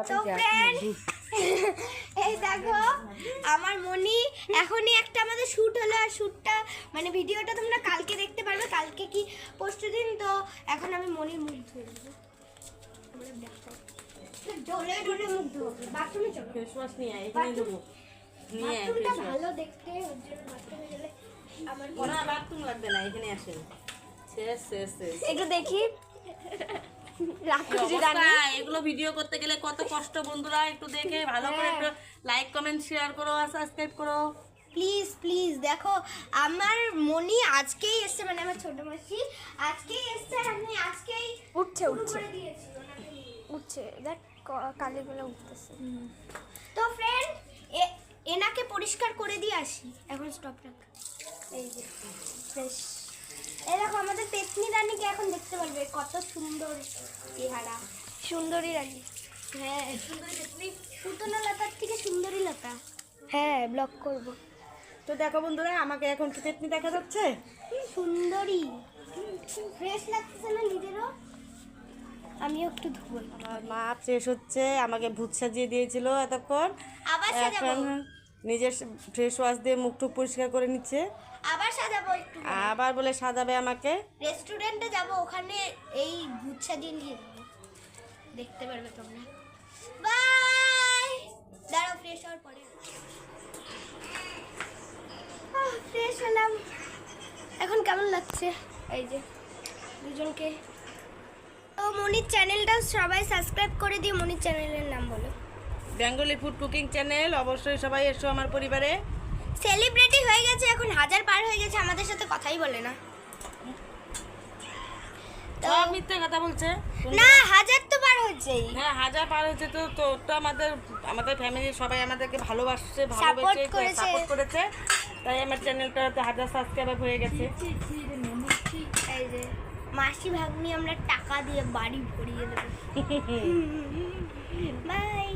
তো ফ্রেন্ড এই দেখো আমার মনি এখনই একটা আমাদের শ্যুট হলো আর শ্যুটটা মানে ভিডিওটা তোমরা কালকে দেখতে পারবে কালকে কি পরশু দিন তো এখন আমি মনির মুখ ধুয়ে দেবো ডলে ডলে মুখ ধোবো বাথরুমে চলো ফেস ওয়াশ নিয়ে আয় এখানে দেবো নিয়ে আয় বাথরুমটা ফেস ওয়াশ ভালো দেখতে ওর জন্য বাথরুমে গেলে আমার না বাথরুম লাগবে না এখানে আসেন শেষ শেষ শেষ একটু দেখি রাখুজি অবস্থা, রানী এগুলো ভিডিও করতে গেলে কত কষ্ট বন্ধুরা একটু দেখে ভালো করে একটু লাইক কমেন্ট শেয়ার করো আর সাবস্ক্রাইব করো প্লিজ প্লিজ দেখো আমার মনি আজকেই এসছে মানে আমার ছোট মাসি আজকেই এসছে আর আমি আজকেই উঠছে শুরু উঠছে করে দিয়েছি ওনাকে নিয়ে। উঠছে দেখ কালিগুলো উঠতেছে তো ফ্রেন্ড এনাকে পরিষ্কার করে দিয়ে আসি এখন স্টপ রাখ এই যে ফ্রেশ এই দেখো আমাদের পেতনি রানীকে এখন দেখতে পারবে কত সুন্দর চেহারা সুন্দরী রানী হ্যাঁ সুন্দরী পেতনি পুতনা লতার থেকে সুন্দরী লতা হ্যাঁ ব্লগ করব তো দেখো বন্ধুরা আমাকে এখন কি পেতনি দেখা যাচ্ছে সুন্দরী ফ্রেশ লাগতেছে না নিজেরও আমিও একটু ধুবো আমার মা ফ্রেশ হচ্ছে আমাকে ভূত সাজিয়ে দিয়েছিল এতক্ষণ আবার সাজাবো এখন নিজের ফ্রেশ ওয়াশ দিয়ে মুখ টুক পরিষ্কার করে নিচ্ছে আবার সাজাবো একটু আবার বলে সাজাবে আমাকে রেস্টুরেন্টে যাব ওখানে এই ভূত সাজিয়ে নিয়ে যাবো দেখতে পারবে তোমরা বাই দাঁড়াও ফ্রেশ হওয়ার পরে ফ্রেশ হলাম এখন কেমন লাগছে এই যে দুজনকে তো মনির চ্যানেলটা সবাই সাবস্ক্রাইব করে দিও মনির চ্যানেলের নাম বলো বেঙ্গলি ফুড কুকিং চ্যানেল অবশ্যই সবাই এসো আমার পরিবারে সেলিব্রিটি হয়ে গেছে এখন 1000 পার হয়ে গেছে আমাদের সাথে কথাই বলে না তো সব মিথ্যে কথা বলছে না 1000 তো পার হচ্ছেই হ্যাঁ 1000 পার হয়েছে তো তো তো আমাদের ফ্যামিলির সবাই আমাদেরকে ভালোবাসছে Support করেছে। সাপোর্ট করেছে তাই আমার চ্যানেলটাতে 1000 সাবস্ক্রাইবার হয়ে গেছে এই যে মাসি ভাগ্নি আমরা টাকা দিয়ে বাড়ি ভরিয়ে দেবো বাই